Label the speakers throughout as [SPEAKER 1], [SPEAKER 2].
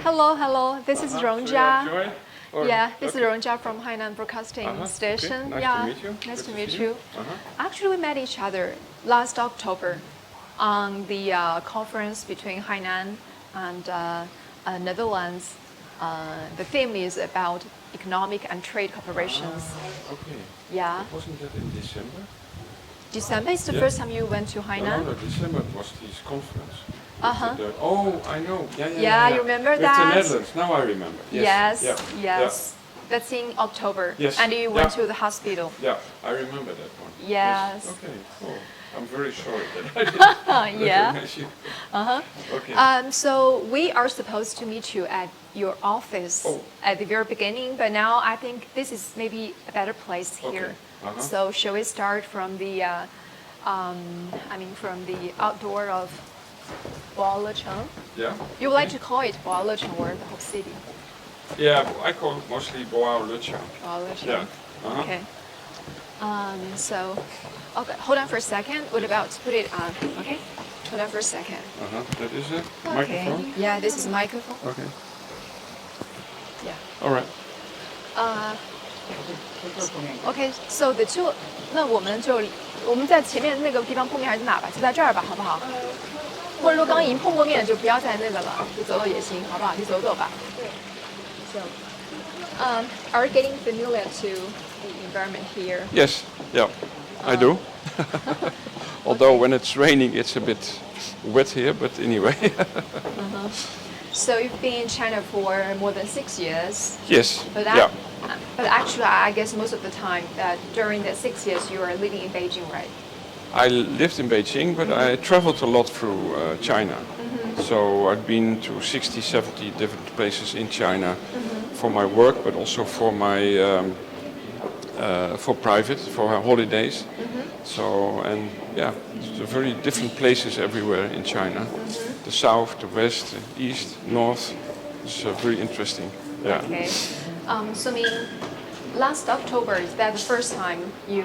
[SPEAKER 1] Hello, hello. This is Rongjia.
[SPEAKER 2] Joy? Or-
[SPEAKER 1] Yeah, this is
[SPEAKER 2] okay.
[SPEAKER 1] Rongjia from Hainan Broadcasting Station.
[SPEAKER 2] Okay. Nice
[SPEAKER 1] yeah,
[SPEAKER 2] to meet you.
[SPEAKER 1] nice
[SPEAKER 2] Good
[SPEAKER 1] to
[SPEAKER 2] to
[SPEAKER 1] meet
[SPEAKER 2] see
[SPEAKER 1] you.
[SPEAKER 2] you.
[SPEAKER 1] Actually, we met each other last October on the conference between Hainan and Netherlands. The theme is about economic and trade cooperations.
[SPEAKER 2] Okay.
[SPEAKER 1] Yeah,
[SPEAKER 2] Wasn't that in December?
[SPEAKER 1] December is the
[SPEAKER 2] Yeah.
[SPEAKER 1] first time you went to
[SPEAKER 2] No,
[SPEAKER 1] Hainan.
[SPEAKER 2] no, December was this conference.
[SPEAKER 1] Uh-huh.
[SPEAKER 2] Oh, I know.
[SPEAKER 1] Yeah, you remember
[SPEAKER 2] With
[SPEAKER 1] that?
[SPEAKER 2] the Netherlands. Now I remember.
[SPEAKER 1] Yes,
[SPEAKER 2] Yeah.
[SPEAKER 1] yes. That's in October.
[SPEAKER 2] Yes.
[SPEAKER 1] And you went
[SPEAKER 2] Yeah.
[SPEAKER 1] to the hospital.
[SPEAKER 2] Yeah, I remember that one.
[SPEAKER 1] Yes.
[SPEAKER 2] Okay. Cool. I'm very sorry that I didn't
[SPEAKER 1] Yeah.
[SPEAKER 2] recognize you. Okay.
[SPEAKER 1] So we are supposed to meet you at your office
[SPEAKER 2] Oh.
[SPEAKER 1] at the very beginning, but now I think this is maybe a better place here.
[SPEAKER 2] Okay.
[SPEAKER 1] So shall we start from the, from the outdoor of Boao-le-Cheng?
[SPEAKER 2] Yeah.
[SPEAKER 1] You would like to call it Boao-le-Cheng or the whole city?
[SPEAKER 2] Yeah, I call it mostly Boao-le-Cheng.
[SPEAKER 1] Boao-le-Cheng.
[SPEAKER 2] Yeah.
[SPEAKER 1] Okay. Okay, hold on for a second. What about to put it on? Okay. Hold on for a second.
[SPEAKER 2] That is it.
[SPEAKER 1] Okay.
[SPEAKER 2] Microphone.
[SPEAKER 1] Yeah, this is microphone.
[SPEAKER 2] Okay.
[SPEAKER 1] Yeah.
[SPEAKER 2] All right.
[SPEAKER 1] Okay, so the two，那我们在前面那个地方碰面还是哪吧？就在这儿吧，好不好？或者说刚刚已经碰过面，就不要在那个了，就走走也行，好不好？去走走吧。对。So, are you getting familiar to the environment here?
[SPEAKER 2] Yes, yeah, I do. Although when it's raining, it's a bit wet here, but anyway.
[SPEAKER 1] So you've been in China for more than 6 years.
[SPEAKER 2] Yes,
[SPEAKER 1] But
[SPEAKER 2] yeah.
[SPEAKER 1] But actually, I guess most of the time that during the 6 years you are living in Beijing, right?
[SPEAKER 2] I lived in Beijing, but I traveled a lot through China. So I've been to 60, 70 different places in China for my work, but also for my for private, for holidays. So, and yeah, it's very different places everywhere in China. The south, the west, the east, north. It's very interesting. Yeah.
[SPEAKER 1] Okay. So I mean, last October, is that the first time you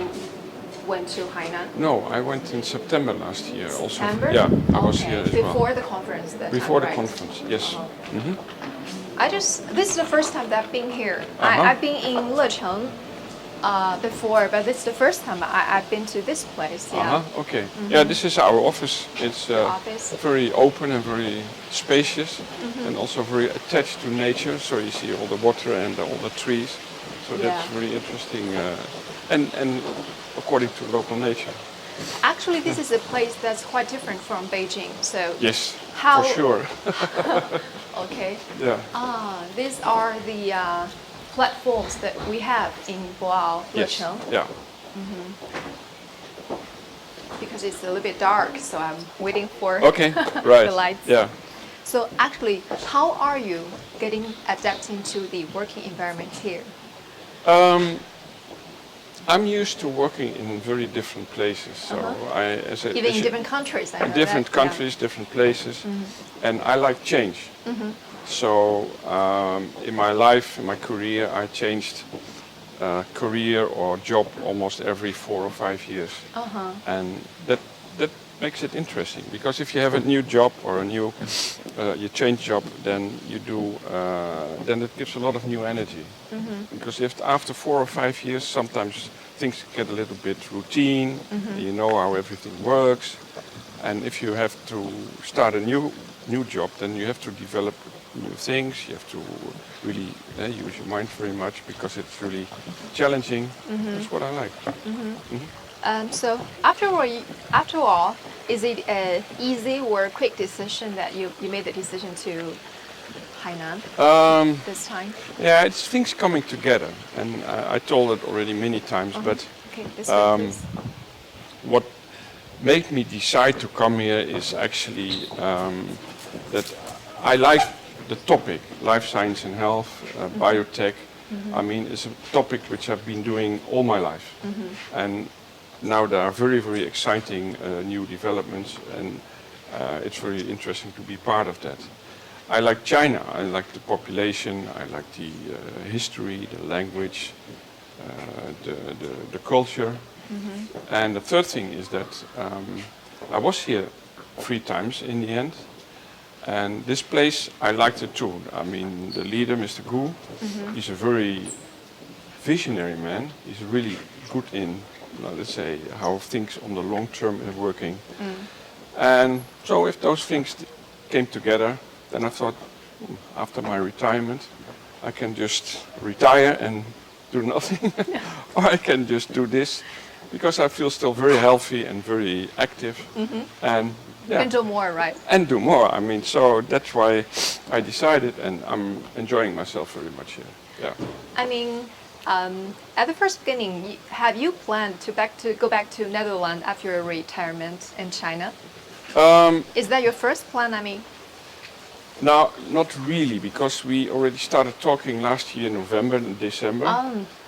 [SPEAKER 1] went to Hainan?
[SPEAKER 2] No, I went in September last year also.
[SPEAKER 1] September?
[SPEAKER 2] Yeah, I was
[SPEAKER 1] Okay,
[SPEAKER 2] here as
[SPEAKER 1] before
[SPEAKER 2] well.
[SPEAKER 1] the conference that
[SPEAKER 2] Before
[SPEAKER 1] time,
[SPEAKER 2] the
[SPEAKER 1] right?
[SPEAKER 2] conference, yes.
[SPEAKER 1] This is the first time that I've been here.
[SPEAKER 2] Uh-huh.
[SPEAKER 1] I've been in Lecheng before, but this is the first time I've been to this place. Yeah.
[SPEAKER 2] Okay. Yeah, this is our office. It's
[SPEAKER 1] office.
[SPEAKER 2] very open and very spacious, and also very attached to nature. So you see all the water and all the trees. So that's
[SPEAKER 1] Yeah.
[SPEAKER 2] very interesting, and according to local nature.
[SPEAKER 1] Actually, this is a place that's quite different from Beijing. So
[SPEAKER 2] Yes,
[SPEAKER 1] How-
[SPEAKER 2] for sure.
[SPEAKER 1] okay.
[SPEAKER 2] Yeah.
[SPEAKER 1] These are the platforms that we have in Boao,
[SPEAKER 2] Yes.
[SPEAKER 1] Lecheng,
[SPEAKER 2] Yeah.
[SPEAKER 1] because it's a little bit dark, so I'm waiting for
[SPEAKER 2] Okay. Right.
[SPEAKER 1] the lights.
[SPEAKER 2] Yeah.
[SPEAKER 1] So actually, how are you getting adapting to the working environment here?
[SPEAKER 2] I'm used to working in very different places. So
[SPEAKER 1] Even in different countries, I know
[SPEAKER 2] different
[SPEAKER 1] that, yeah.
[SPEAKER 2] countries, different places, and I like change. So in my life, in my career, I changed career or job almost every 4 or 5 years, and that makes it interesting. Because if you have a new job or a new you change job, then you do then it gives a lot of new energy. Because if after 4 or 5 years, sometimes things get a little bit routine. You know how everything works, and if you have to start a new job, then you have to develop new things. You have to really use your mind very much because it's really challenging. That's what I like.
[SPEAKER 1] So after all, is it an easy or quick decision that you made the decision to Hainan this time?
[SPEAKER 2] Yeah, it's things coming together, and I told it already many times, but
[SPEAKER 1] Okay, this way, please.
[SPEAKER 2] what made me decide to come here is actually that I like the topic, life science and health, biotech. I mean, it's a topic which I've been doing all my life, and now there are very, very exciting new developments, and it's very interesting to be part of that. I like China. I like the population. I like the history, the language, the culture. And the third thing is that I was here 3 times in the end, And this place, I liked it too. I mean, the leader, Mr. Gu, he's a very visionary man. He's really good in, let's say, how things on the long term are working. And so if those things came together, then I thought, after my retirement, I can just retire and do nothing. Or I can just do this, because I feel still very healthy and very active. And
[SPEAKER 1] You can do more, right?
[SPEAKER 2] and do more. I mean, so that's why I decided, and I'm enjoying myself very much here. Yeah.
[SPEAKER 1] I mean, at the first beginning, have you planned to go back to Netherlands after your retirement in China? Is that your first plan? I mean,
[SPEAKER 2] Now, not really, because we already started talking last year, November and December.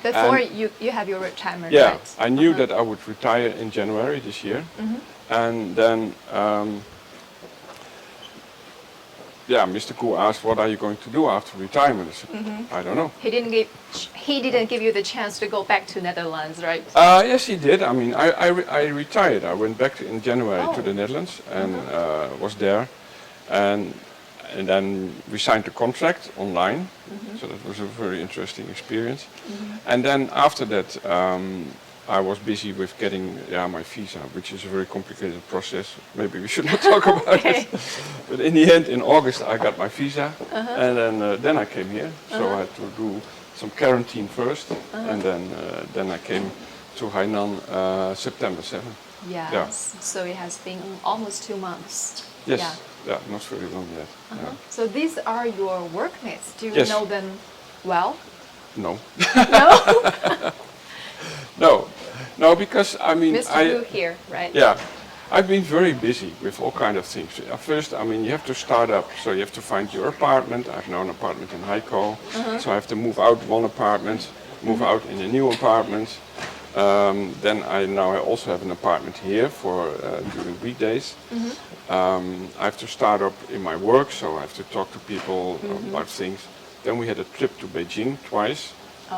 [SPEAKER 1] before
[SPEAKER 2] And-
[SPEAKER 1] you have your retirement,
[SPEAKER 2] Yeah,
[SPEAKER 1] right?
[SPEAKER 2] I knew that I would retire in January this year, and then Mr. Gu asked, "What are you going to do after retirement?" I said, "I don't know."
[SPEAKER 1] He didn't give you the chance to go back to Netherlands, right?
[SPEAKER 2] Yes, he did. I mean, I retired. I went back in January to the Netherlands and was there, and then we signed the contract online. So that was a very interesting experience. And then after that, I was busy with getting my visa, which is a very complicated process. Maybe we should not talk about it. But in the end, in August, I got my visa, and then I came here. So I had to do some quarantine first, and then I came to Hainan September 7th.
[SPEAKER 1] Yes.
[SPEAKER 2] Yeah.
[SPEAKER 1] So it has been almost 2 months.
[SPEAKER 2] Yes,
[SPEAKER 1] Yeah.
[SPEAKER 2] not very long yet. Yeah.
[SPEAKER 1] So these are your workmates. Do you
[SPEAKER 2] Yes.
[SPEAKER 1] know them well?
[SPEAKER 2] No,
[SPEAKER 1] No.
[SPEAKER 2] no, because I mean,
[SPEAKER 1] Mr. Wu here, right?
[SPEAKER 2] Yeah, I've been very busy with all kind of things. First, I mean, you have to start up, so you have to find your apartment. I have now an apartment in Haikou, so I have to move out one apartment, move out in a new apartment. Then I also have an apartment here for during weekdays. I have to start up in my work, so I have to talk to people about things. Then we had a trip to Beijing twice.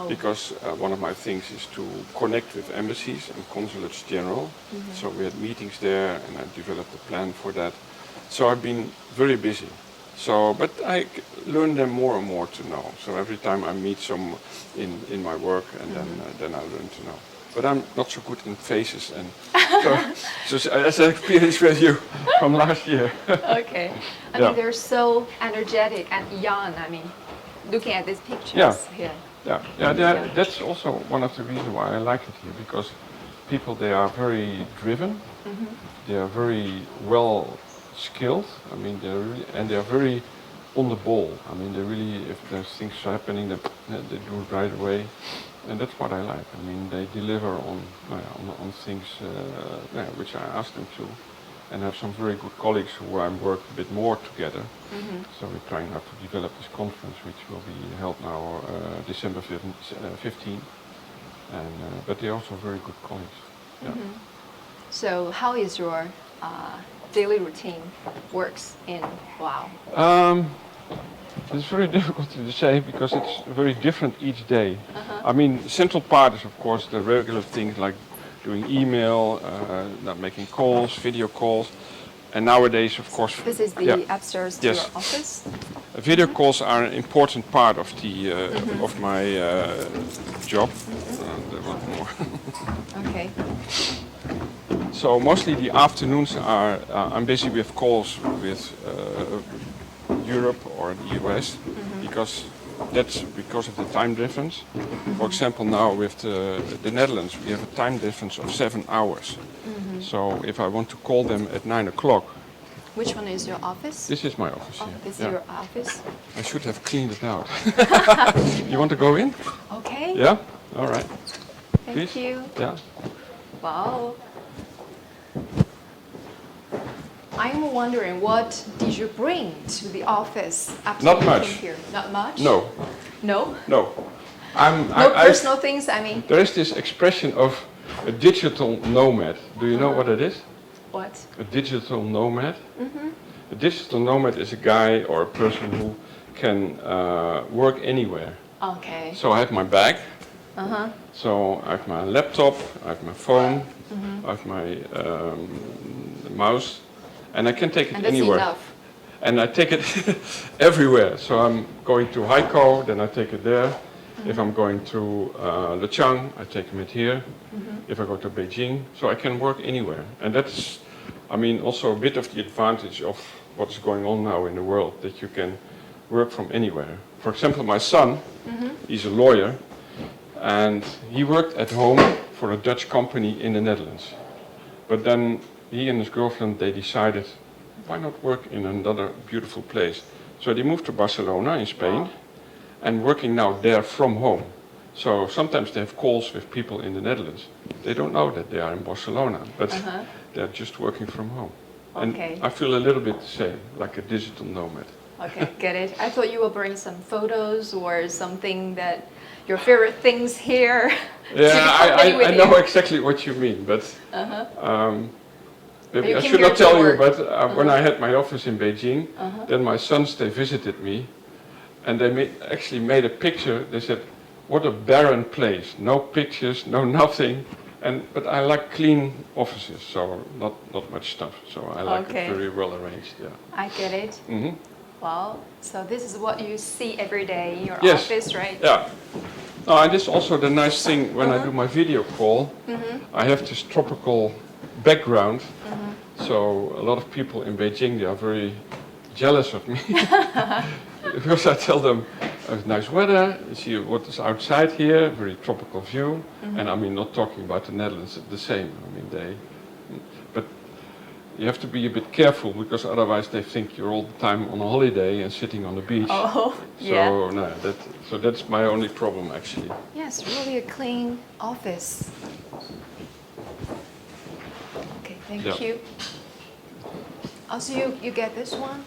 [SPEAKER 2] Because one of my things is to connect with embassies and consulates general. So we had meetings there, and I developed a plan for that. So I've been very busy. So, but I learn them more and more to know. So every time I meet some in my work, and then I learn to know. But I'm not so good in faces, and so as an experience with you from last year.
[SPEAKER 1] Okay. I mean, they're so energetic and young. I mean, looking at these pictures here.
[SPEAKER 2] That's also one of the reasons why I like it here, because people, they are very driven, they are very well skilled. I mean, they're very on the ball. I mean, they really, if there's things happening, they do it right away, and that's what I like. I mean, they deliver on things which I ask them to. And have some very good colleagues who I work a bit more together. So we're trying now to develop this conference, which will be held now December 15. And but they're also very good colleagues. Yeah.
[SPEAKER 1] So how is your daily routine works in Wow?
[SPEAKER 2] It's very difficult to say because it's very different each day. I mean, the central part is of course the regular things like doing email, making calls, video calls, and nowadays, of course.
[SPEAKER 1] This is the upstairs to your office.
[SPEAKER 2] Video calls are an important part of the of my job. There was more.
[SPEAKER 1] Okay.
[SPEAKER 2] So mostly the afternoons are I'm busy with calls with Europe or the US because that's because of the time difference. For example, now with the Netherlands, we have a time difference of 7 hours. So if I want to call them at 9 o'clock.
[SPEAKER 1] Which one is your office?
[SPEAKER 2] This is my office.
[SPEAKER 1] Oh, this is your office?
[SPEAKER 2] I should have cleaned it out. You want to go in?
[SPEAKER 1] Okay.
[SPEAKER 2] Yeah? All right.
[SPEAKER 1] Thank
[SPEAKER 2] Please?
[SPEAKER 1] you.
[SPEAKER 2] Yeah.
[SPEAKER 1] Wow. I'm wondering, what did you bring to the office after
[SPEAKER 2] Not
[SPEAKER 1] you
[SPEAKER 2] much.
[SPEAKER 1] came here? Not much?
[SPEAKER 2] No.
[SPEAKER 1] No?
[SPEAKER 2] No.
[SPEAKER 1] No personal things, I mean?
[SPEAKER 2] There is this expression of a digital nomad. Do you know what it is?
[SPEAKER 1] What?
[SPEAKER 2] A digital nomad? A digital nomad is a guy or a person who can work anywhere.
[SPEAKER 1] Okay.
[SPEAKER 2] So I have my bag. So I have my laptop, I have my phone, I have my mouse, and I can take it
[SPEAKER 1] And that's
[SPEAKER 2] anywhere.
[SPEAKER 1] enough.
[SPEAKER 2] And I take it everywhere. So I'm going to Haikou, then I take it there. If I'm going to Lechang, I take it here. If I go to Beijing, so I can work anywhere. And that's, I mean, also a bit of the advantage of what's going on now in the world, that you can work from anywhere. For example, my son, he's a lawyer, and he worked at home for a Dutch company in the Netherlands. But then he and his girlfriend, they decided, why not work in another beautiful place? So they moved to Barcelona in Spain, and working now there from home. So sometimes they have calls with people in the Netherlands. They don't know that they are in Barcelona, but they're just working from home. And
[SPEAKER 1] Okay.
[SPEAKER 2] I feel a little bit the same, like a digital nomad.
[SPEAKER 1] Okay, get it. I thought you would bring some photos or something that your favorite things here.
[SPEAKER 2] Yeah, I know
[SPEAKER 1] you.
[SPEAKER 2] exactly what you mean, but maybe
[SPEAKER 1] You
[SPEAKER 2] I
[SPEAKER 1] came
[SPEAKER 2] should
[SPEAKER 1] here
[SPEAKER 2] not
[SPEAKER 1] to
[SPEAKER 2] tell you,
[SPEAKER 1] work.
[SPEAKER 2] but when I had my office in Beijing, then my sons, they visited me, and they actually made a picture. They said, what a barren place, no pictures, no nothing. But I like clean offices, so not much stuff. So I like
[SPEAKER 1] Okay.
[SPEAKER 2] it very well arranged, yeah.
[SPEAKER 1] I get it. Well, so this is what you see every day in your
[SPEAKER 2] Yes.
[SPEAKER 1] office, right?
[SPEAKER 2] Yeah. No, and this is also the nice thing when I do my video call. I have this tropical background, so a lot of people in Beijing, they are very jealous of me because I tell them it's nice weather, see what is outside here, very tropical view, and I mean not talking about the Netherlands, the same. I mean but you have to be a bit careful because otherwise they think you're all the time on a holiday and sitting on the beach.
[SPEAKER 1] Oh,
[SPEAKER 2] So
[SPEAKER 1] yeah.
[SPEAKER 2] no, that's my only problem actually.
[SPEAKER 1] Yes, really a clean office. Okay, thank
[SPEAKER 2] Yeah.
[SPEAKER 1] you. Also, you get this one?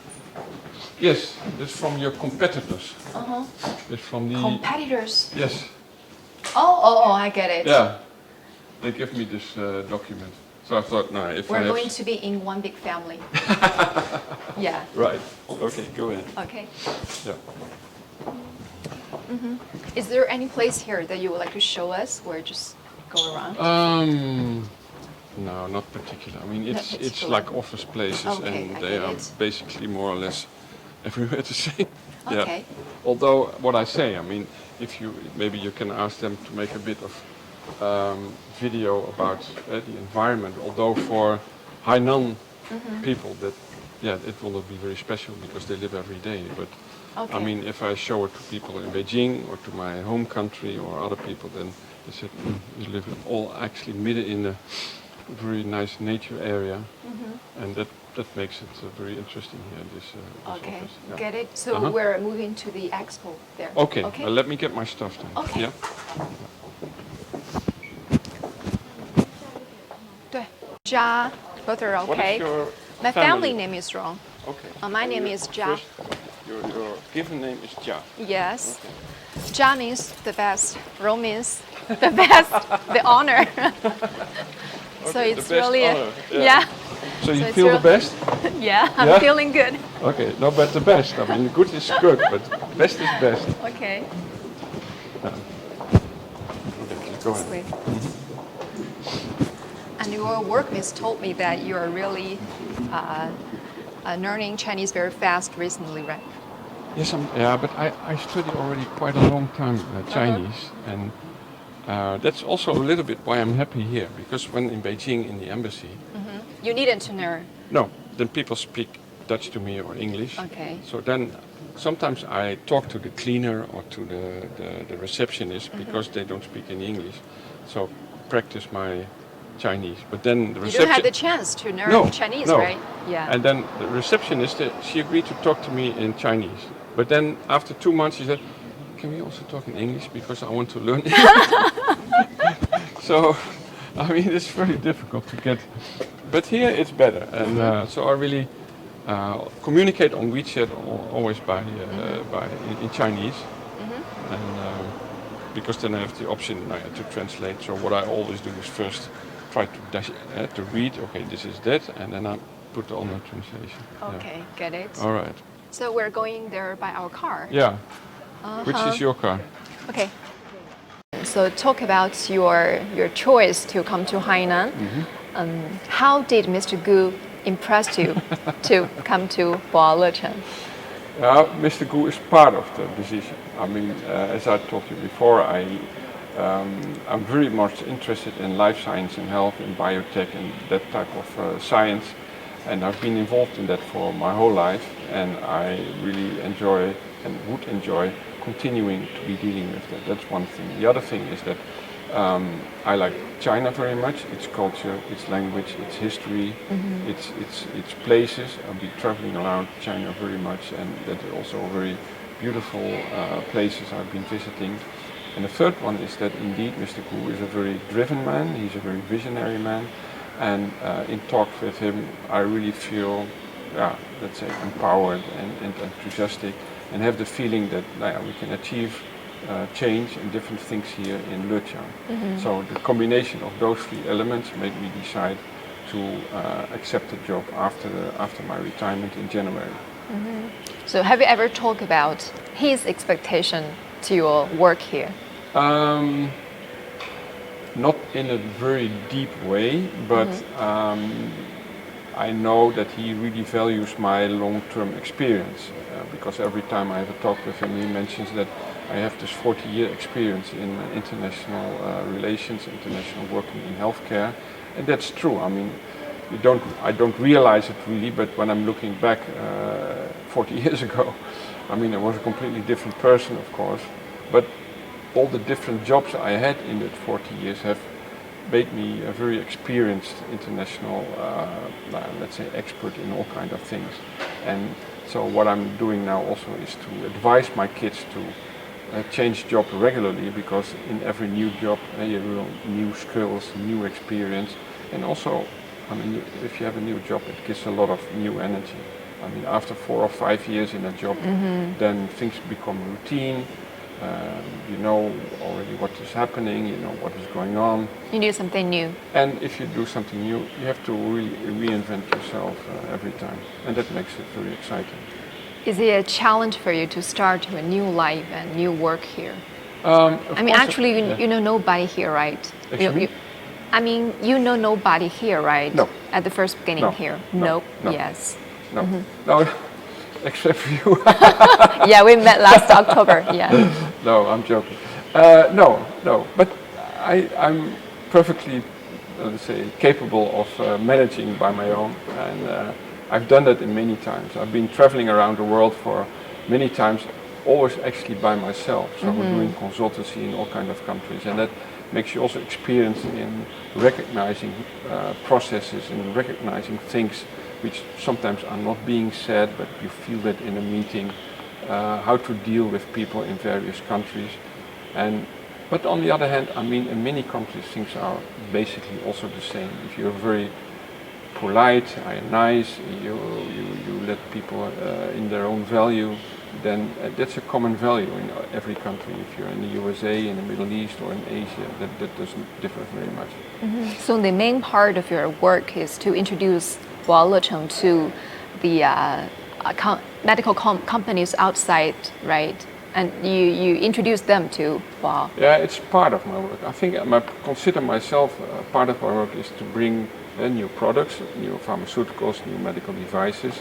[SPEAKER 2] Yes, it's from your competitors. It's from the
[SPEAKER 1] Competitors.
[SPEAKER 2] yes,
[SPEAKER 1] Oh, I get it.
[SPEAKER 2] yeah. They give me this document, so I thought, no, if I
[SPEAKER 1] We're
[SPEAKER 2] have
[SPEAKER 1] going to be in one big family. Yeah.
[SPEAKER 2] right, okay, go ahead.
[SPEAKER 1] Okay.
[SPEAKER 2] Yeah.
[SPEAKER 1] Is there any place here that you would like to show us or just go around?
[SPEAKER 2] No, not particular. I mean, it's
[SPEAKER 1] particular.
[SPEAKER 2] like office places,
[SPEAKER 1] Okay, I
[SPEAKER 2] and they
[SPEAKER 1] get
[SPEAKER 2] are
[SPEAKER 1] it.
[SPEAKER 2] basically more or less everywhere the same.
[SPEAKER 1] Okay.
[SPEAKER 2] Although what I say, I mean, if you maybe you can ask them to make a bit of video about the environment. Although for Hainan people, that it will not be very special because they live every day. But
[SPEAKER 1] Okay.
[SPEAKER 2] I mean, if I show it to people in Beijing or to my home country or other people, then they said we live all actually midden in a very nice nature area, and that makes it very interesting here. This
[SPEAKER 1] Okay,
[SPEAKER 2] office. Yeah.
[SPEAKER 1] get it. So we're moving to the expo there.
[SPEAKER 2] Okay,
[SPEAKER 1] Okay.
[SPEAKER 2] let me get my stuff then.
[SPEAKER 1] Okay.
[SPEAKER 2] Yeah.
[SPEAKER 1] 对，Ja, both are
[SPEAKER 2] What
[SPEAKER 1] okay.
[SPEAKER 2] is your
[SPEAKER 1] My family name is wrong.
[SPEAKER 2] Okay.
[SPEAKER 1] My name is Ja.
[SPEAKER 2] First, your given name is Jia.
[SPEAKER 1] Yes. Ja means the best. Rong means the best, the honor. So
[SPEAKER 2] Okay,
[SPEAKER 1] it's
[SPEAKER 2] the best
[SPEAKER 1] really,
[SPEAKER 2] honor, yeah.
[SPEAKER 1] yeah,
[SPEAKER 2] So you
[SPEAKER 1] it's
[SPEAKER 2] feel the
[SPEAKER 1] real-
[SPEAKER 2] best?
[SPEAKER 1] yeah, I'm
[SPEAKER 2] Yeah?
[SPEAKER 1] feeling good.
[SPEAKER 2] Okay, no, but the best. I mean, good is good, but best is best.
[SPEAKER 1] Okay.
[SPEAKER 2] Okay, go ahead.
[SPEAKER 1] Wait. And your workmates told me that you are really learning Chinese very fast recently, right?
[SPEAKER 2] Yes, but I study already quite a long time Chinese, and that's also a little bit why I'm happy here, because when in Beijing in the embassy,
[SPEAKER 1] You needed to learn.
[SPEAKER 2] no, then people speak Dutch to me or English.
[SPEAKER 1] Okay.
[SPEAKER 2] So then sometimes I talk to the cleaner or to the receptionist because they don't speak any English. So practice my Chinese. But then the
[SPEAKER 1] You don't have the
[SPEAKER 2] reception
[SPEAKER 1] chance to learn Chinese,
[SPEAKER 2] no.
[SPEAKER 1] right? Yeah.
[SPEAKER 2] And then the receptionist, she agreed to talk to me in Chinese. But then after 2 months she said, can we also talk in English because I want to learn English? So, I mean, it's very difficult to get. But here it's better. And so I really communicate on WeChat always in Chinese. And because then I have the option to translate. So what I always do is first try to read, okay, this is that, and then I put on the translation.
[SPEAKER 1] Okay, get it.
[SPEAKER 2] All right.
[SPEAKER 1] So we're going there by our car.
[SPEAKER 2] Yeah. Which is your car?
[SPEAKER 1] Okay. So talk about your choice to come to Hainan. How did Mr. Gu impressed you to come to Boao Lecheng?
[SPEAKER 2] Mr. Gu is part of the decision. I mean, as I told you before, I'm very much interested in life science and health and biotech and that type of science, and I've been involved in that for my whole life, and I really enjoy and would enjoy continuing to be dealing with that. That's one thing. The other thing is that I like China very much, its culture, its language, its history, its places. I've been traveling around China very much, and that are also very beautiful places I've been visiting. And the third one is that indeed Mr. Gu is a very driven man, he's a very visionary man, and in talks with him I really feel, let's say, empowered and enthusiastic, and have the feeling that we can achieve change and different things here in Lecheng. So the combination of those three elements made me decide to accept the job after my retirement in January.
[SPEAKER 1] So have you ever talked about his expectation to your work here?
[SPEAKER 2] Not in a very deep way, but I know that he really values my long-term experience, because every time I have a talk with him, he mentions that I have this 40-year experience in international relations, international working in healthcare, and that's true. I mean, I don't realize it really, but when I'm looking back 40 years ago, I mean, I was a completely different person, of course, but all the different jobs I had in that 40 years have made me a very experienced international, let's say, expert in all kinds of things. And so what I'm doing now also is to advise my kids to change job regularly, because in every new job you will new skills, new experience, and also, I mean, if you have a new job, it gives a lot of new energy. I mean, after 4 or 5 years in a job, then things become routine. You know already what is happening, you know what is going on.
[SPEAKER 1] You do something new.
[SPEAKER 2] And if you do something new, you have to really reinvent yourself every time. And that makes it very exciting.
[SPEAKER 1] Is it a challenge for you to start a new life and new work here?
[SPEAKER 2] I
[SPEAKER 1] mean, actually, you know nobody here, right? I mean, you know nobody here, right?
[SPEAKER 2] No.
[SPEAKER 1] At the first beginning
[SPEAKER 2] No.
[SPEAKER 1] here?
[SPEAKER 2] No.
[SPEAKER 1] Nope.
[SPEAKER 2] No.
[SPEAKER 1] Yes.
[SPEAKER 2] No, no, except for you.
[SPEAKER 1] Yeah, we met last October. Yeah.
[SPEAKER 2] No, I'm joking. No, but I'm perfectly, let's say, capable of managing by my own, and I've done that in many times. I've been traveling around the world for many times, always actually by myself. So we're doing consultancy in all kinds of countries, and that makes you also experienced in recognizing processes and recognizing things which sometimes are not being said, but you feel that in a meeting, how to deal with people in various countries. But on the other hand, I mean, in many countries things are basically also the same. If you're very polite, nice, you let people in their own value, then that's a common value in every country. If you're in the USA, in the Middle East, or in Asia, that doesn't differ very much.
[SPEAKER 1] So the main part of your work is to introduce Boao Lecheng to the medical companies outside, right? And you introduce them to Boao.
[SPEAKER 2] Yeah, it's part of my work. I think I consider myself part of my work is to bring new products, new pharmaceuticals, new medical devices,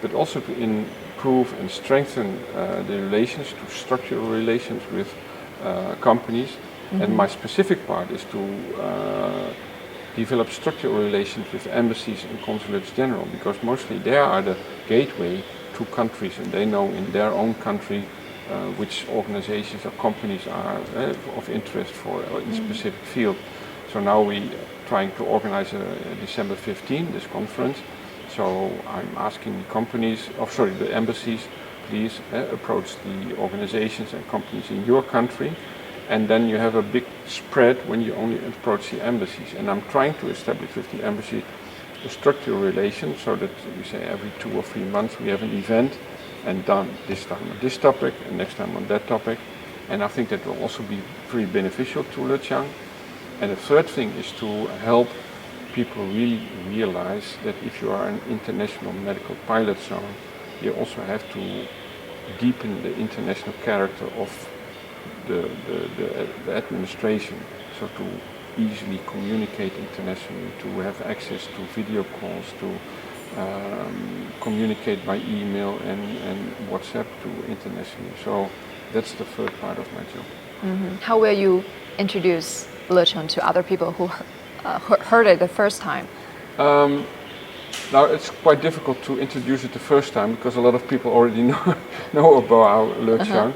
[SPEAKER 2] but also to improve and strengthen the relations, to structural relations with companies. And my specific part is to develop structural relations with embassies and consulates general, because mostly they are the gateway to countries, and they know in their own country which organizations or companies are of interest for in specific field. So now we trying to organize December 15 this conference. So I'm asking the embassies, please approach the organizations and companies in your country, and then you have a big spread when you only approach the embassies. And I'm trying to establish with the embassy a structural relation, so that we say every 2 or 3 months we have an event, and done this time on this topic and next time on that topic. And I think that will also be very beneficial to Lecheng. And the third thing is to help people really realize that if you are an international medical pilot zone, you also have to deepen the international character of the administration, so to easily communicate internationally, to have access to video calls, to communicate by email and WhatsApp to internationally. So that's the third part of my job.
[SPEAKER 1] How will you introduce Lecheng to other people who heard it the first time?
[SPEAKER 2] Now it's quite difficult to introduce it the first time because a lot of people already know about Lecheng.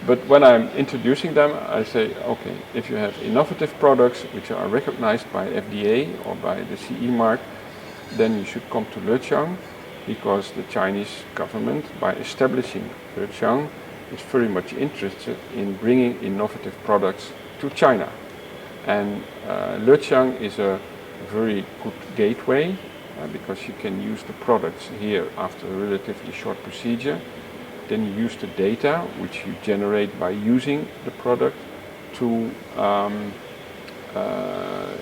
[SPEAKER 2] But when I'm introducing them, I say, okay, if you have innovative products which are recognized by FDA or by the CE mark, then you should come to Lecheng, because the Chinese government, by establishing Lecheng, is very much interested in bringing innovative products to China. And Lecheng is a very good gateway because you can use the products here after a relatively short procedure. Then you use the data which you generate by using the product to,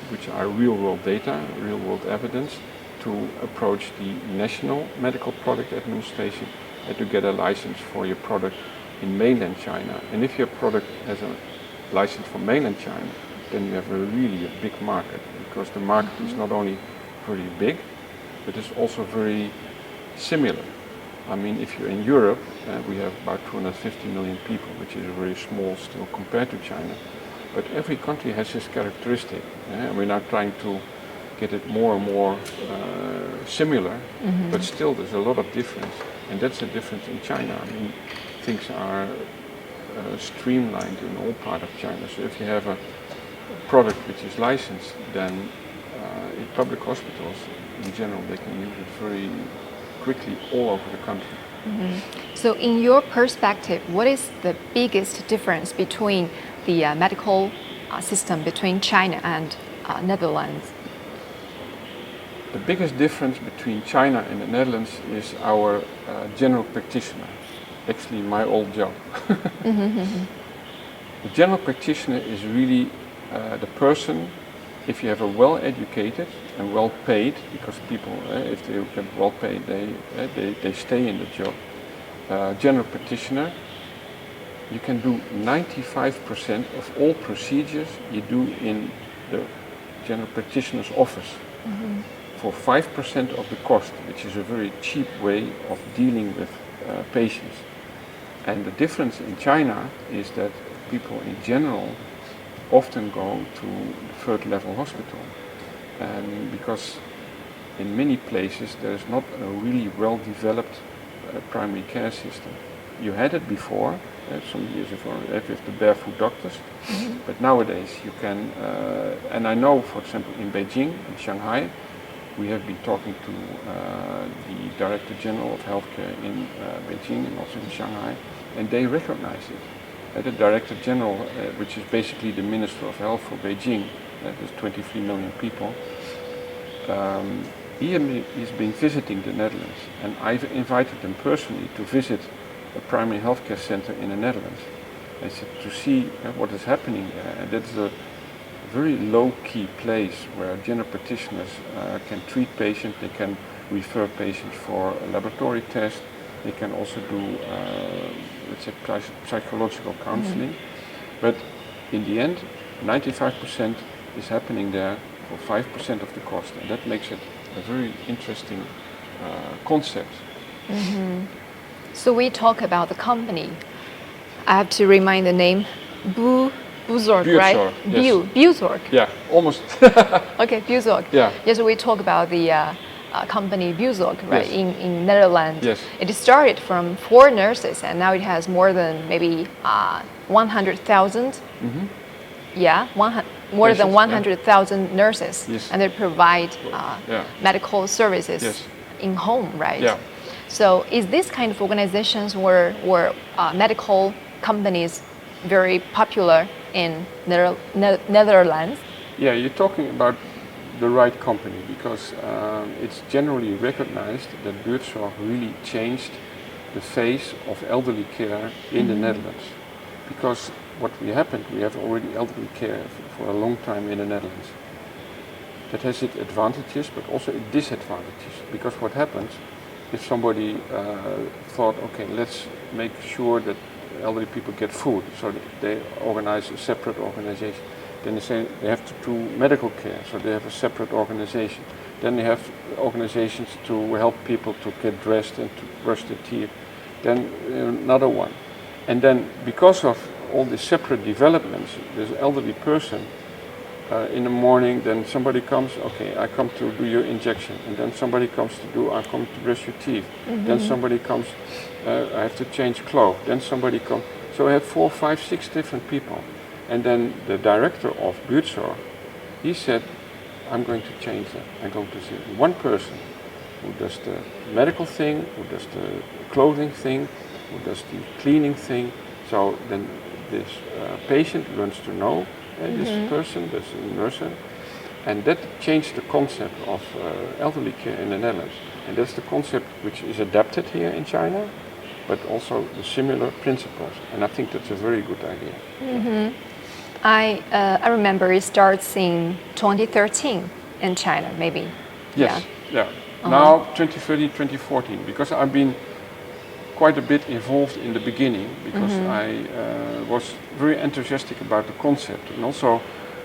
[SPEAKER 2] which are real-world data, real-world evidence, to approach the National Medical Product Administration and to get a license for your product in mainland China. And if your product has a license for mainland China, then you have really a big market, because the market is not only very big, but it's also very similar. I mean, if you're in Europe, we have about 250 million people, which is very small still compared to China. But every country has its characteristic, and we're now trying to get it more and more similar, but still there's a lot of difference. And that's the difference in China. I mean, things are streamlined in all part of China. So if you have a product which is licensed, then in public hospitals, in general, they can use it very quickly all over the country.
[SPEAKER 1] So in your perspective, what is the biggest difference between the medical system between China and Netherlands?
[SPEAKER 2] The biggest difference between China and the Netherlands is our general practitioner, actually my old job. The general practitioner is really the person, if you have a well-educated and well-paid, because people, if they get well-paid, they stay in the job. General practitioner, you can do 95% of all procedures you do in the general practitioner's office for 5% of the cost, which is a very cheap way of dealing with patients. And the difference in China is that people in general often go to the third level hospital, and because in many places there is not a really well developed primary care system. You had it before, some years ago, with the barefoot doctors, but nowadays you can, and I know, for example, in Beijing, in Shanghai, we have been talking to the Director General of Healthcare in Beijing and also in Shanghai, and they recognize it. The Director General, which is basically the Minister of Health for Beijing, there's 23 million people, he has been visiting the Netherlands, and I've invited him personally to visit a primary healthcare center in the Netherlands. I said, to see what is happening there, and that's a very low-key place where general practitioners can treat patients, they can refer patients for a laboratory test, they can also do, let's say, psychological counseling. But in the end, 95% is happening there for 5% of the cost, and that makes it a very interesting concept.
[SPEAKER 1] So we talk about the company. I have to remind the name, Buzorg, right?
[SPEAKER 2] Yes.
[SPEAKER 1] Buzorg.
[SPEAKER 2] Yeah, almost.
[SPEAKER 1] Okay, Buzorg.
[SPEAKER 2] Yeah.
[SPEAKER 1] Yes, we talk about the company Buzorg, right?
[SPEAKER 2] Yes.
[SPEAKER 1] In Netherlands.
[SPEAKER 2] Yes.
[SPEAKER 1] It started from 4 nurses, and now it has more than maybe 100,000. Yeah, more than 100,000 nurses,
[SPEAKER 2] Yes.
[SPEAKER 1] and they provide medical services in home, right?
[SPEAKER 2] Yeah.
[SPEAKER 1] So is this kind of organizations where medical companies very popular in Netherlands?
[SPEAKER 2] Yeah, you're talking about the right company, because it's generally recognized that Buurtzorg really changed the face of elderly care in the Netherlands. Because what happened, we have already elderly care for a long time in the Netherlands. That has its advantages, but also its disadvantages. Because what happens, if somebody thought, okay, let's make sure that elderly people get food, so they organize a separate organization. Then they say they have to do medical care, so they have a separate organization. Then they have organizations to help people to get dressed and to brush their teeth. Then another one. And then because of all these separate developments, this elderly person in the morning, then somebody comes, okay, I come to do your injection. And then somebody comes I come to brush your teeth. Then somebody comes, I have to change clothes. Then somebody comes. So I had 4, 5, 6 different people. And then the director of Buurtzorg, he said, I'm going to change that. I'm going to see one person who does the medical thing, who does the clothing thing, who does the cleaning thing. So then this patient learns to know this person, this nurse, and that changed the concept of elderly care in the Netherlands. And that's the concept which is adapted here in China, but also the similar principles. And I think that's a very good idea.
[SPEAKER 1] I remember it starts in 2013 in China, maybe.
[SPEAKER 2] Yes, yeah. Now 2013, 2014, because I've been quite a bit involved in the beginning, because I was very enthusiastic about the concept, and also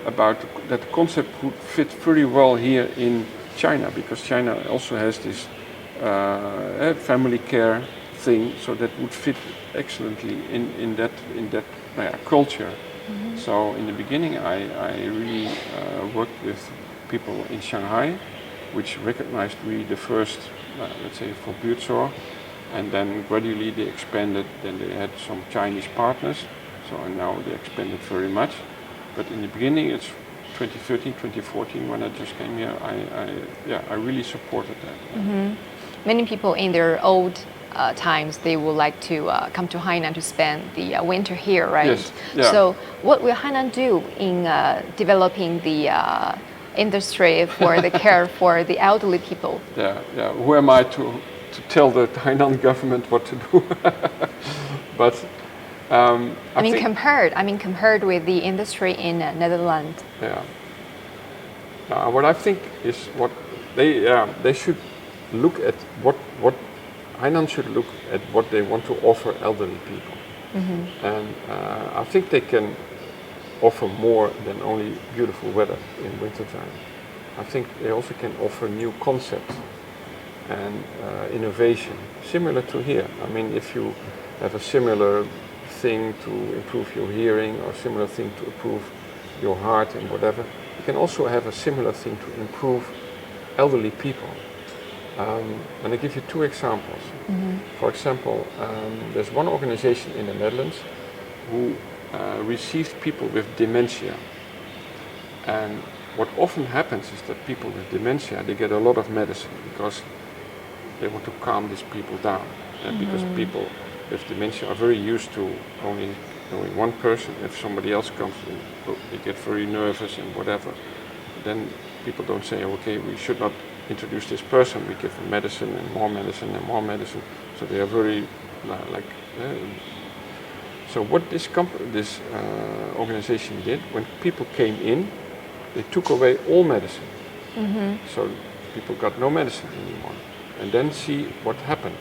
[SPEAKER 2] about that the concept would fit very well here in China, because China also has this family care thing, so that would fit excellently in that culture. So in the beginning I really worked with people in Shanghai, which recognized really the first, let's say, for Buurtzorg, and then gradually they expanded. Then they had some Chinese partners, so now they expanded very much. But in the beginning, it's 2013, 2014 when I just came here. I really supported that.
[SPEAKER 1] Many people in their old times, they would like to come to Hainan to spend the winter here, right?
[SPEAKER 2] Yes. Yeah.
[SPEAKER 1] So what will Hainan do in developing the industry for the care for the elderly people?
[SPEAKER 2] Yeah. Who am I to tell the Hainan government what to do? But I mean,
[SPEAKER 1] compared with the industry in Netherlands.
[SPEAKER 2] Yeah. What I think is what they should look at what Hainan should look at what they want to offer elderly people, and I think they can offer more than only beautiful weather in wintertime. I think they also can offer new concepts and innovation, similar to here. I mean, if you have a similar thing to improve your hearing, or similar thing to improve your heart and whatever, you can also have a similar thing to improve elderly people. And I give you 2 examples. For example, there's one organization in the Netherlands who receives people with dementia. And what often happens is that people with dementia, they get a lot of medicine because they want to calm these people down. Because people with dementia are very used to only knowing one person. If somebody else comes in, they get very nervous and whatever. Then people don't say, okay, we should not introduce this person. We give them medicine and more medicine and more medicine. So they are very so what this organization did, when people came in, they took away all medicine. So people got no medicine anymore. And then see what happened.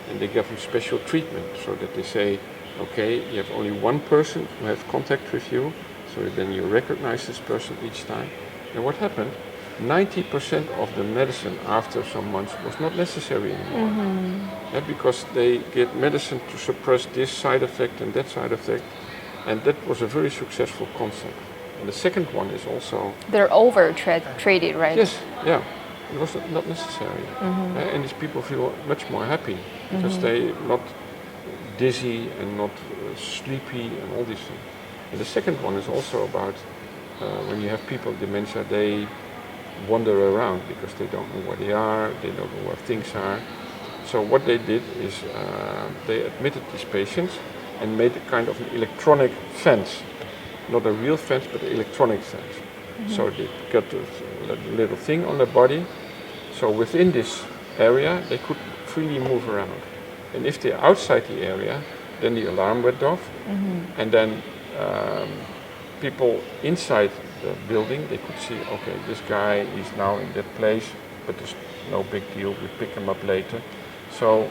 [SPEAKER 2] And they gave them special treatment, so that they say, okay, you have only one person who has contact with you, so then you recognize this person each time. And what happened? 90% of the medicine after some months was not necessary anymore. Because they get medicine to suppress this side effect and that side effect, and that was a very successful concept. And the second one is also...
[SPEAKER 1] They're over-treated, right?
[SPEAKER 2] Yes, yeah. It was not necessary. And these people feel much more happy because they're not dizzy and not sleepy and all these things. And the second one is also about when you have people with dementia, they wander around because they don't know where they are, they don't know where things are. So what they did is they admitted these patients and made a kind of an electronic fence. Not a real fence, but an electronic fence. So they got a little thing on their body. So within this area, they could freely move around. And if they're outside the area, then the alarm went off. And then people inside the building, they could see, okay, this guy is now in that place, but there's no big deal, we pick him up later. So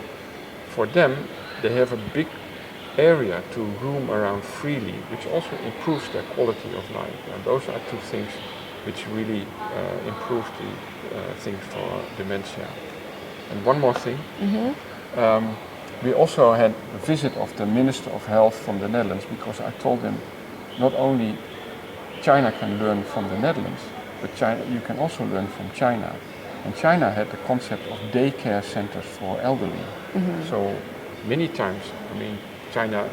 [SPEAKER 2] for them, they have a big area to roam around freely, which also improves their quality of life. And those are 2 things which really improved the things for dementia. And one more thing. We also had a visit of the Minister of Health from the Netherlands, because I told him not only China can learn from the Netherlands, but you can also learn from China. And China had the concept of daycare centers for elderly. So many times, I mean, China,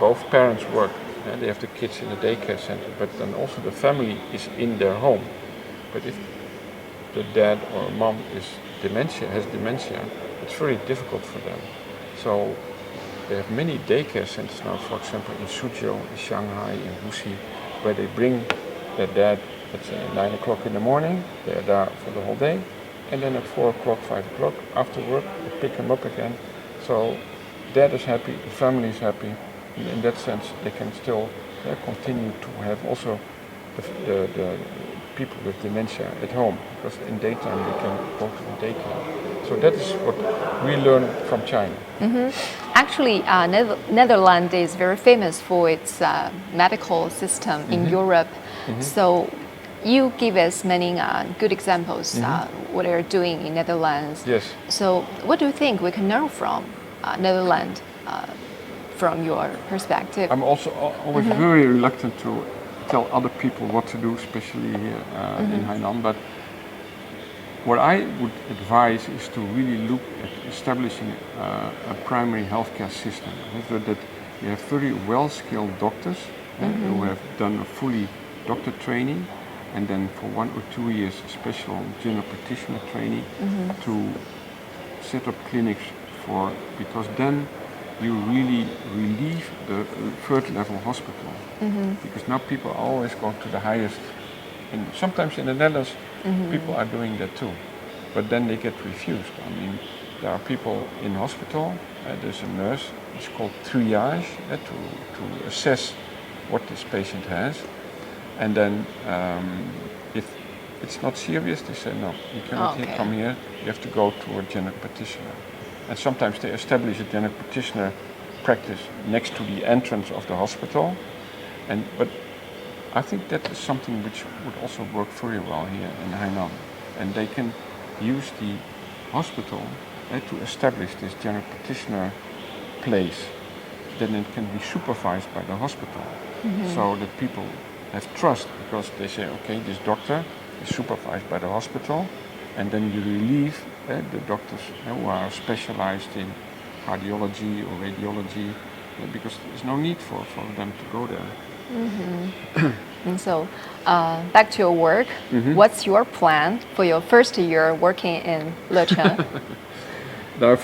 [SPEAKER 2] both parents work and they have the kids in the daycare center, but then also the family is in their home. But if the dad or mom has dementia, it's very difficult for them. So they have many daycare centers now, for example in Suzhou, in Shanghai, in Wuxi, where they bring their dad, let's say at 9 o'clock in the morning, they're there for the whole day, and then at 4 o'clock, 5 o'clock after work, they pick him up again. So dad is happy, the family is happy, and in that sense they can still continue to have also the people with dementia at home, because in daytime they can go to the daycare. So that is what we learn from China.
[SPEAKER 3] Actually, Netherlands is very famous for its medical system in Europe. So you give us many good examples what they're doing in Netherlands.
[SPEAKER 2] Yes.
[SPEAKER 3] So what do you think we can learn from Netherlands from your perspective?
[SPEAKER 2] I'm also always very reluctant to tell other people what to do, especially here in Hainan. But what I would advise is to really look at establishing a primary healthcare system, so that you have very well-skilled doctors who have done a fully doctor training, and then for 1 or 2 years special general practitioner training to set up clinics for, because then you really relieve the third level hospital. Because now people are always going to the highest, and sometimes in the Netherlands people are doing that too, but then they get refused. I mean, there are people in hospital, there's a nurse, it's called triage, to assess what this patient has, and then if it's not serious, they say no, you cannot come here, you have to go to a general practitioner. And sometimes they establish a general practitioner practice next to the entrance of the hospital, but I think that is something which would also work very well here in Hainan. And they can use the hospital to establish this general practitioner place. Then it can be supervised by the hospital, so that people have trust, because they say, okay, this doctor is supervised by the hospital, and then you relieve the doctors who are specialized in cardiology or radiology, because there's no need for them to go there.
[SPEAKER 3] And so, back to your work, what's your plan for your first year working in Lecheng?
[SPEAKER 2] Now,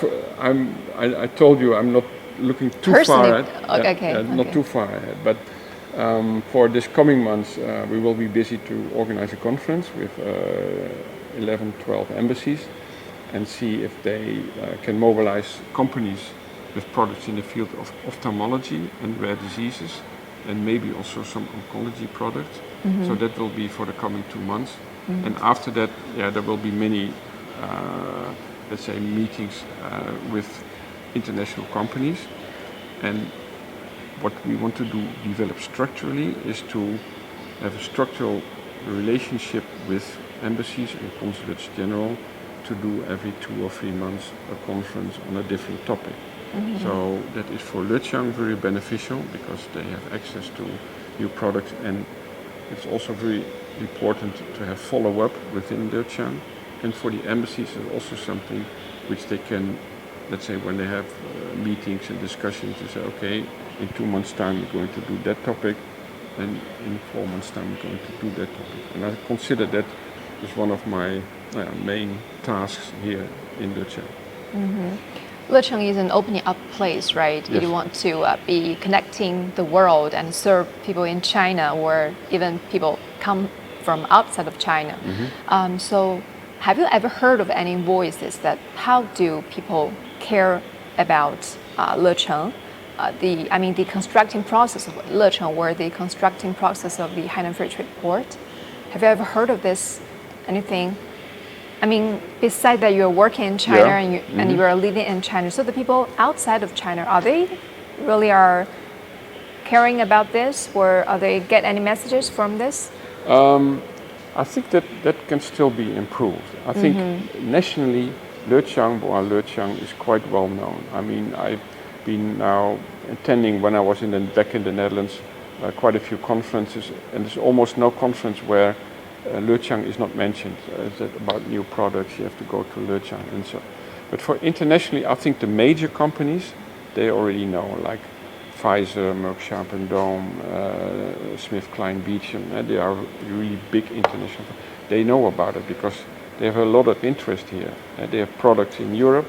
[SPEAKER 2] I told you I'm not looking too far ahead. Not too far ahead, but for this coming months, we will be busy to organize a conference with 11, 12 embassies and see if they can mobilize companies with products in the field of ophthalmology and rare diseases, and maybe also some oncology products. So that will be for the coming 2 months. And after that, there will be many, let's say, meetings with international companies. And what we want to develop structurally is to have a structural relationship with embassies and consulates general, to do every 2 or 3 months a conference on a different topic. So that is for Lecheng very beneficial, because they have access to new products, and it's also very important to have follow-up within Lecheng. And for the embassies, it's also something which they can, let's say, when they have meetings and discussions, to say, okay, in 2 months' time we're going to do that topic, and in 4 months' time we're going to do that topic. And I consider that as one of my main tasks here in Lecheng.
[SPEAKER 3] Lecheng is an opening up place, right?
[SPEAKER 2] Yes.
[SPEAKER 3] You want to be connecting the world and serve people in China, or even people come from outside of China. So have you ever heard of any voices that how do people care about Lecheng? The constructing process of Lecheng, or the constructing process of the Hainan Free Trade Port. Have you ever heard of this? Anything? I mean, besides that you're working in China and you are living in China, so the people outside of China, are they really caring about this, or are they get any messages from this?
[SPEAKER 2] I think that can still be improved. I think nationally, Lechang, Boa Lechang is quite well known. I mean, I've been now attending when I was back in the Netherlands, quite a few conferences, and there's almost no conference where Lechang is not mentioned. That about new products, you have to go to Lechang and so. But for internationally, I think the major companies, they already know, like Pfizer, Merck Sharp and Dohme, SmithKline Beecham, they are really big international. They know about it because they have a lot of interest here. They have products in Europe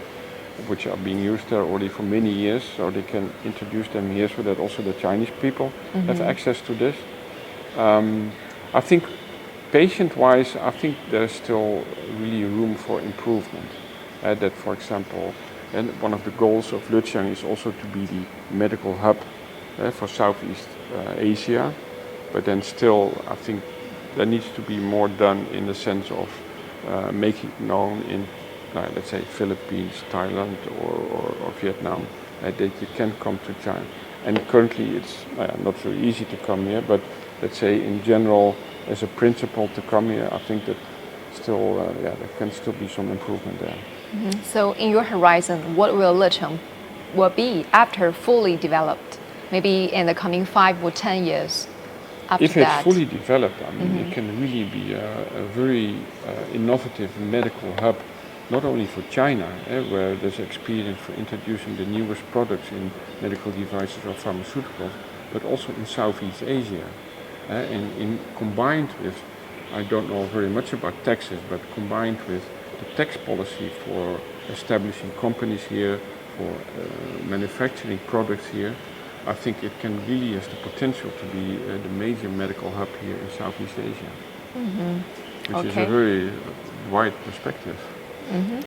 [SPEAKER 2] which are being used there already for many years, so they can introduce them here so that also the Chinese people have access to this. I think patient-wise, I think there's still really room for improvement. That, for example, and one of the goals of Lechang is also to be the medical hub for Southeast Asia. But then still, I think there needs to be more done in the sense of making it known in, let's say, Philippines, Thailand, or Vietnam, that you can come to China. And currently, it's not so easy to come here. But let's say, in general, as a principle to come here, I think that still, there can still be some improvement there.
[SPEAKER 3] So in your horizon, what will Lechang be after fully developed? Maybe in the coming 5 or 10 years after
[SPEAKER 2] if
[SPEAKER 3] that?
[SPEAKER 2] it's fully developed, I mean, it can really be a very innovative medical hub, not only for China, where there's experience for introducing the newest products in medical devices or pharmaceuticals, but also in Southeast Asia. And combined with, I don't know very much about taxes, but combined with the tax policy for establishing companies here, for manufacturing products here, I think it can really has the potential to be the major medical hub here in Southeast Asia, which is a very wide perspective.